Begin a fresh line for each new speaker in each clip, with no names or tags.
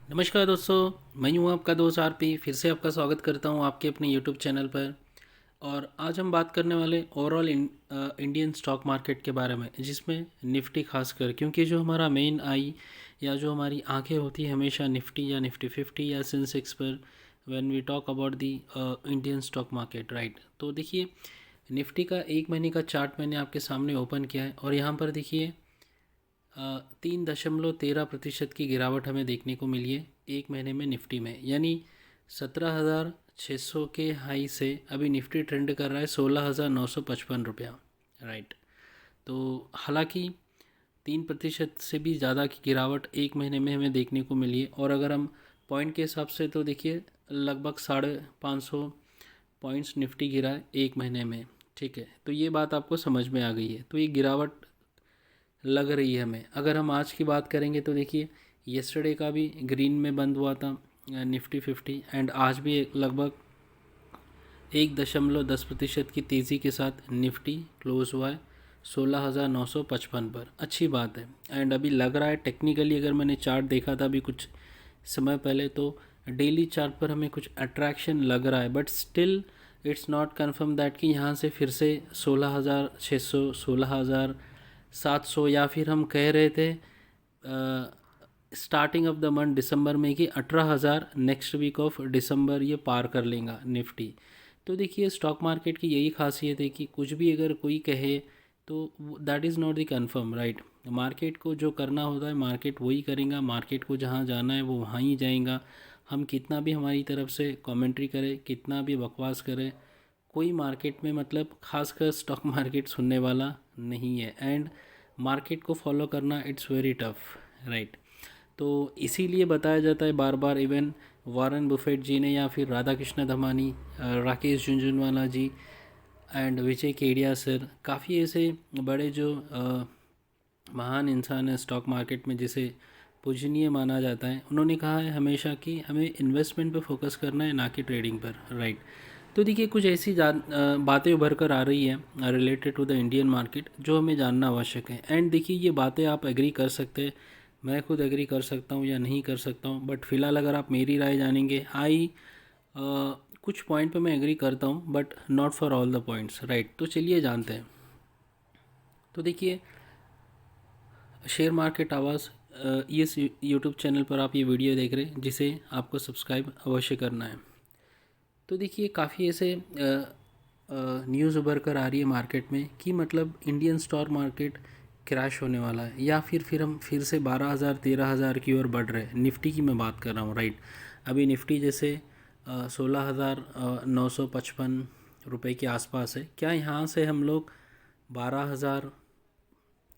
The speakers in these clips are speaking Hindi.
नमस्कार दोस्तों। मैं हूँ आपका दोस्त आरपी। फिर से आपका स्वागत करता हूँ आपके अपने यूट्यूब चैनल पर। और आज हम बात करने वाले ओवरऑल इंडियन स्टॉक मार्केट के बारे में, जिसमें निफ्टी खासकर, क्योंकि जो हमारा मेन आई या जो हमारी आंखें होती है हमेशा निफ्टी या निफ्टी 50 या सेंसेक्स पर, when we talk about the Indian stock market, right. तो देखिए, निफ्टी का एक महीने का चार्ट मैंने आपके सामने ओपन किया है और यहाँ पर देखिए 3.13% की गिरावट हमें देखने को मिली है एक महीने में निफ्टी में, यानी 17,600 के हाई से अभी निफ्टी ट्रेंड कर रहा है 16,955 रुपया, राइट। तो हालांकि 3% से भी ज़्यादा की गिरावट एक महीने में हमें देखने को मिली है। और अगर हम पॉइंट के हिसाब से तो देखिए लगभग 550 पॉइंट्स निफ्टी गिरा है एक महीने में, ठीक है। तो ये बात आपको समझ में आ गई है। तो ये गिरावट लग रही है हमें। अगर हम आज की बात करेंगे तो देखिए येस्टरडे का भी ग्रीन में बंद हुआ था निफ्टी 50, एंड आज भी लगभग 1.10% की तेज़ी के साथ निफ्टी क्लोज हुआ है 16,955 पर। अच्छी बात है। एंड अभी लग रहा है टेक्निकली, अगर मैंने चार्ट देखा था अभी कुछ समय पहले, तो डेली चार्ट पर हमें कुछ अट्रैक्शन लग रहा है, but still it's not confirm that कि यहाँ से फिर से 16,600 16,700, या फिर हम कह रहे थे स्टार्टिंग ऑफ द मंथ दिसंबर में कि 18,000 नेक्स्ट वीक ऑफ दिसंबर ये पार कर लेगा निफ्टी। तो देखिए स्टॉक मार्केट की यही खासियत है कि कुछ भी अगर कोई कहे तो that is not the confirm, right. Market को जो करना होता है मार्केट वही करेगा, मार्केट को जहाँ जाना है वो वहाँ ही जाएगा। हम कितना भी हमारी तरफ से कमेंट्री करें, कितना भी बकवास करें, कोई मार्केट में मतलब खासकर स्टॉक मार्केट सुनने वाला नहीं है। एंड मार्केट को फॉलो करना इट्स वेरी टफ, राइट। तो इसीलिए बताया जाता है बार बार, इवन वॉरेन बुफेट जी ने या फिर राधा कृष्ण धमानी, राकेश झुनझुनवाला जी एंड विजय केडिया सर, काफ़ी ऐसे बड़े जो महान इंसान है स्टॉक मार्केट में, जिसे पूजनीय माना जाता है, उन्होंने कहा है हमेशा कि हमें इन्वेस्टमेंट पर फोकस करना है, ना कि ट्रेडिंग पर, राइट। तो देखिए कुछ ऐसी बातें उभर कर आ रही है related to the Indian market, जो हमें जानना आवश्यक है। एंड देखिए ये बातें आप एग्री कर सकते हैं, मैं खुद एग्री कर सकता हूँ या नहीं कर सकता हूँ, बट फिलहाल अगर आप मेरी राय जानेंगे, कुछ पॉइंट पे मैं एग्री करता हूँ but not for all the points, right. तो चलिए जानते हैं। तो देखिए शेयर मार्केट आवाज़, इस यूट्यूब चैनल पर आप ये वीडियो देख रहे हैं, जिसे आपको सब्सक्राइब अवश्य करना है। तो देखिए काफ़ी ऐसे न्यूज़ उभर कर आ रही है मार्केट में कि मतलब इंडियन स्टॉक मार्केट क्रैश होने वाला है, या फिर हम फिर से 12,000 13,000 की ओर बढ़ रहे हैं। निफ्टी की मैं बात कर रहा हूँ, राइट। अभी निफ्टी जैसे 16,955 रुपये के आसपास है। क्या यहाँ से हम लोग 12,000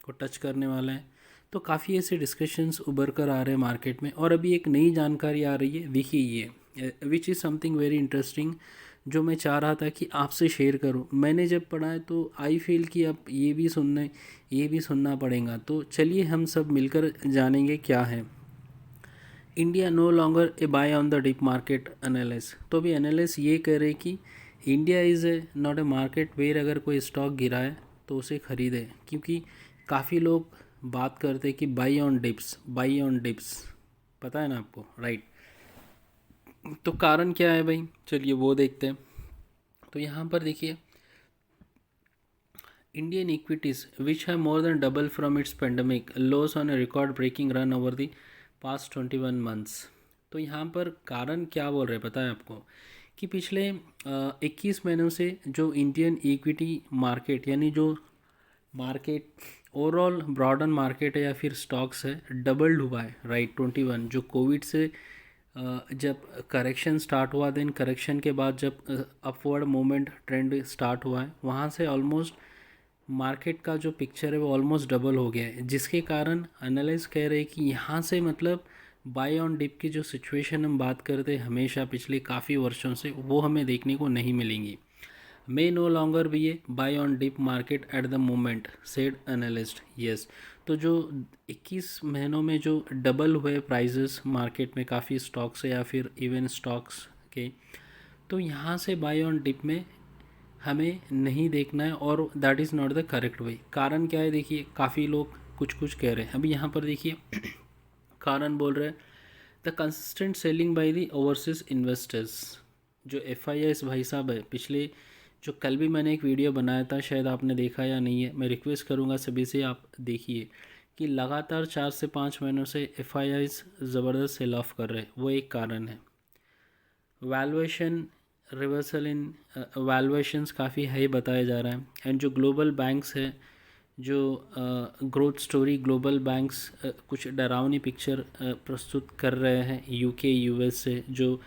को टच करने वाला है? तो काफ़ी ऐसे डिस्कशंस उभर कर आ रहे हैं मार्केट में। और अभी एक नई जानकारी आ रही है, देखिए ये which is something very interesting, जो मैं चाह रहा था कि आपसे शेयर करूं। मैंने जब पढ़ा है तो आई फील कि अब ये भी सुनना पड़ेगा। तो चलिए हम सब मिलकर जानेंगे क्या है। India no longer a buy on the dip market analyst. तो अभी एनालिस्ट ये कह रहे कि India is a not a market where अगर कोई स्टॉक गिरा है तो उसे ख़रीदे, क्योंकि काफ़ी लोग बात करते कि by on dips, by on dips, पता है ना आपको, राइट। तो कारण क्या है भाई, चलिए वो देखते हैं। तो यहाँ पर देखिए Indian equities which have more than double from its pandemic loss on a record breaking run over the past 21 months. तो यहाँ पर कारण क्या बोल रहे हैं पता है आपको, कि पिछले 21 महीनों से जो इंडियन इक्विटी मार्केट, यानी जो मार्केट ओवरऑल ब्रॉडन मार्केट है या फिर स्टॉक्स है, डबल्ड हुआ है, राइट। 21 जो कोविड से जब करेक्शन स्टार्ट हुआ, देन करेक्शन के बाद जब अपवर्ड मूवमेंट ट्रेंड स्टार्ट हुआ है, वहाँ से ऑलमोस्ट मार्केट का जो पिक्चर है वो ऑलमोस्ट डबल हो गया है, जिसके कारण एनालिस्ट कह रहे हैं कि यहाँ से मतलब बाय ऑन डिप की जो सिचुएशन हम बात करते हैं हमेशा पिछले काफ़ी वर्षों से, वो हमें देखने को नहीं मिलेंगी। May no longer be a buy on dip market at the moment, said analyst, yes. तो जो 21 महीनों में जो डबल हुए प्राइजेस मार्केट में काफ़ी स्टॉक्स है या फिर इवन स्टॉक्स के, तो यहाँ से बाय ऑन डिप में हमें नहीं देखना है, और that is not the correct way. कारण क्या है, देखिए काफ़ी लोग कुछ कुछ कह रहे हैं। अभी यहाँ पर देखिए कारण बोल रहे हैं the consistent selling by the overseas investors. जो FIIs भाई साहब है, पिछले जो कल भी मैंने एक वीडियो बनाया था, शायद आपने देखा या नहीं है, मैं रिक्वेस्ट करूँगा सभी से आप देखिए कि लगातार 4 से 5 महीनों से FIIs ज़बरदस्त सेल ऑफ कर रहे हैं। वो एक कारण है। वैल्यूएशन रिवर्सल इन वैल्यूएशंस काफ़ी हाई बताया जा रहा है। एंड जो ग्लोबल बैंक्स है, जो ग्रोथ स्टोरी ग्लोबल बैंक्स कुछ डरावनी पिक्चर प्रस्तुत कर रहे हैं UK US से, जो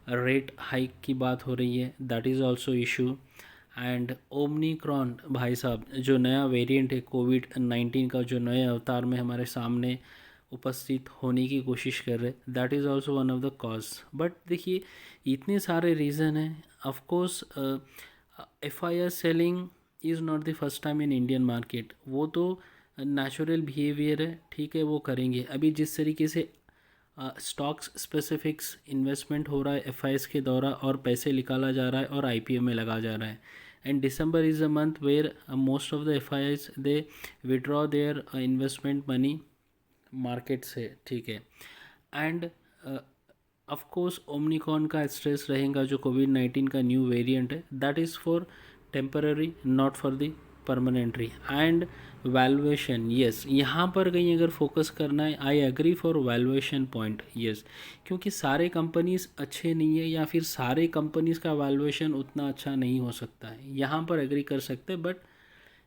रेट हाइक की बात हो रही है, that is also issue. And Omicron भाई साहब, जो नया वेरिएंट है कोविड-19 का, जो नए अवतार में हमारे सामने उपस्थित होने की कोशिश कर रहे, that is also one of the cause. But देखिए इतने सारे रीज़न हैं। Of course FII selling is not the first time in Indian market. वो तो नेचुरल बिहेवियर है, ठीक है, वो करेंगे। अभी जिस तरीके से स्टॉक्स स्पेसिफिक्स इन्वेस्टमेंट हो रहा है FIIs के द्वारा, और पैसे निकाला जा रहा है और IPO में लगा जा रहा है। And December is a month where most of the FIIs they withdraw their investment money market से, ठीक है। एंड ऑफ कोर्स ओमनिकॉन का स्ट्रेस रहेगा, जो कोविड-19 का न्यू वेरिएंट है, that is for temporary, not for the permanently. And valuation, yes, यहाँ पर कहीं अगर फोकस करना है, I agree for valuation point, yes, क्योंकि सारे कंपनीज अच्छे नहीं है, या फिर सारे कंपनीज का वैल्यूएशन उतना अच्छा नहीं हो सकता है, यहाँ पर एग्री कर सकते हैं। But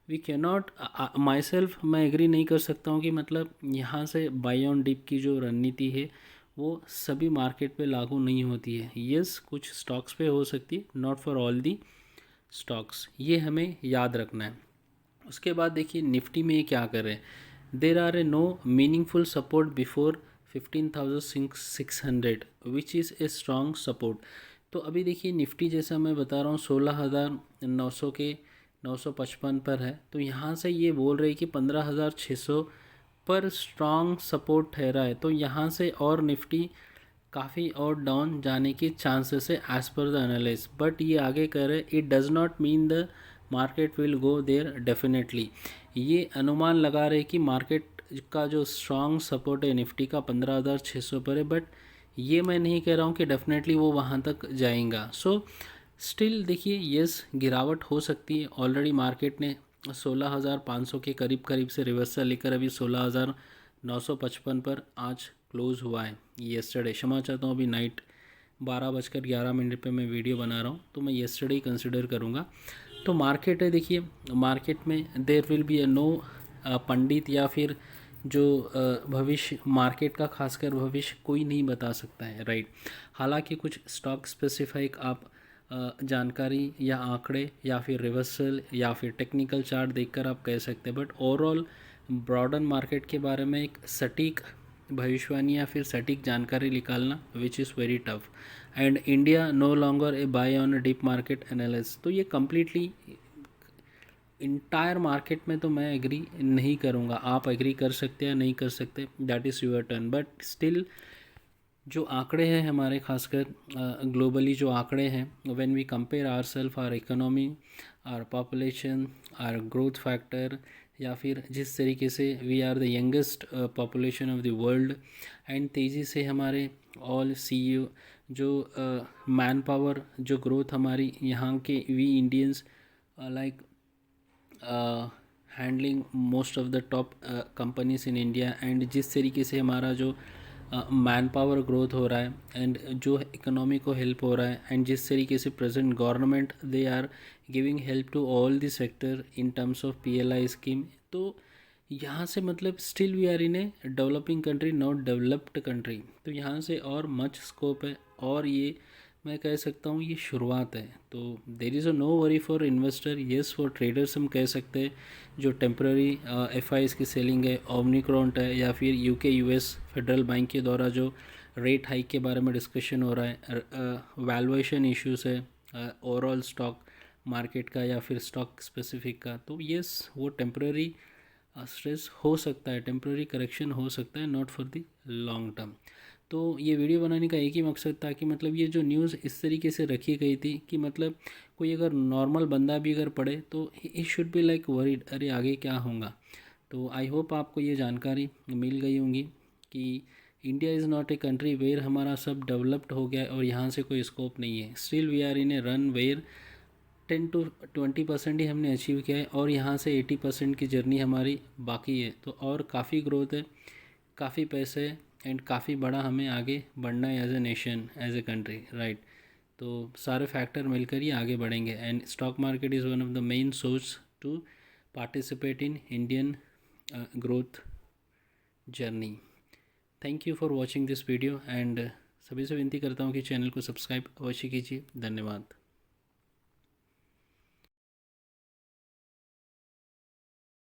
we can not, myself मैं एग्री नहीं कर सकता हूँ कि मतलब यहाँ से बाई ऑन डिप की जो रणनीति है वो सभी मार्केट पे लागू नहीं होती है। यस, कुछ स्टॉक्स पे हो सकती है, not for all the stocks, ये हमें याद रखना है। उसके बाद देखिए निफ्टी में ये क्या कर रहे हैं, there are a no meaningful support before 15,600 which is a strong support. तो अभी देखिए निफ्टी, जैसा मैं बता रहा हूँ, 16,900 के 955 पर है। तो यहाँ से ये बोल रहे कि 15,600 पर स्ट्रॉन्ग सपोर्ट ठहरा है। तो यहाँ से और निफ्टी काफ़ी और डाउन जाने के चांसेस है as per the analyst. But ये आगे कह रहे it does not mean the market will go there definitely. ये अनुमान लगा रहे कि मार्केट का जो स्ट्रॉन्ग सपोर्ट है निफ्टी का 15,600 पर है, बट ये मैं नहीं कह रहा हूँ कि डेफिनेटली वो वहाँ तक जाएगा। सो स्टिल देखिए यस, गिरावट हो सकती है। ऑलरेडी मार्केट ने 16,500 के करीब से रिवर्सल लेकर अभी 16,955 पर आज क्लोज हुआ है येस्टरडे। क्षमा चाहता हूँ, अभी नाइट 12:11 पे मैं वीडियो बना रहा हूँ, तो मैं येस्टरडे ही कंसिडर करूँगा। तो मार्केट है, देखिए मार्केट में देयर विल बी नो पंडित या फिर जो भविष्य, मार्केट का खासकर भविष्य कोई नहीं बता सकता है, राइट। हालांकि कुछ स्टॉक स्पेसिफिक आप जानकारी या आंकड़े या फिर रिवर्सल या फिर टेक्निकल चार्ट देखकर आप कह सकते हैं, बट ओवरऑल ब्रॉडर मार्केट के बारे में एक सटीक भविष्यवाणी या फिर सटीक जानकारी निकालना which is very tough. And India no longer a buy on a deep market analysis. तो ये कम्प्लीटली इंटायर मार्केट में तो मैं एग्री नहीं करूँगा। आप एग्री कर सकते हैं, नहीं कर सकते, that is your turn. But still जो आंकड़े हैं हमारे, खासकर ग्लोबली जो आंकड़े हैं, when we compare ourself, our economy, our population, our growth factor, या फिर जिस तरीके से we are the youngest population of the world, and तेज़ी से हमारे ऑल CEO जो मैन पावर, जो ग्रोथ हमारी यहाँ के we Indians like handling most of the top companies in India, and जिस तरीके से हमारा जो मैन पावर ग्रोथ हो रहा है एंड जो इकोनॉमी को हेल्प हो रहा है, एंड जिस तरीके से present government they are giving help to all the sector in terms of PLI scheme. तो यहाँ से मतलब still we are in a developing country, not developed country. तो यहाँ से और मच स्कोप है, और ये मैं कह सकता हूँ ये शुरुआत है। तो there is a no worry for investor, yes for traders हम कह सकते हैं। जो टेम्प्रेरी FIIs की सेलिंग है, ओमनिक्रॉन्ट है, या फिर UK US फेडरल बैंक के द्वारा जो रेट हाइक के बारे में डिस्कशन हो रहा है, वैल्यूएशन इश्यूज़ है ओवरऑल स्टॉक मार्केट का या फिर स्टॉक स्पेसिफिक का, तो येस वो टेम्प्रेरी स्ट्रेस हो सकता है, टेम्प्रेरी करेक्शन हो सकता है, not for the long term. तो ये वीडियो बनाने का एक ही मकसद था कि मतलब ये जो न्यूज़ इस तरीके से रखी गई थी कि मतलब कोई अगर नॉर्मल बंदा भी अगर पढ़े तो he should be like worried, अरे आगे क्या होगा। तो आई होप आपको ये जानकारी मिल गई होंगी कि India is not a country where हमारा सब डेवलप्ड हो गया और यहाँ से कोई स्कोप नहीं है। Still we are in a run where 10 to 20% ही हमने अचीव किया है और यहाँ से 80% की जर्नी हमारी बाकी है। तो और काफ़ी ग्रोथ है, काफ़ी पैसे है एंड काफ़ी बड़ा हमें आगे बढ़ना है as a nation, as a country, right. तो सारे फैक्टर मिलकर ही आगे बढ़ेंगे and stock market is one of the main source to participate in Indian growth journey. Thank you for watching this video and सभी से विनती करता हूँ कि चैनल को सब्सक्राइब अवश्य कीजिए। धन्यवाद।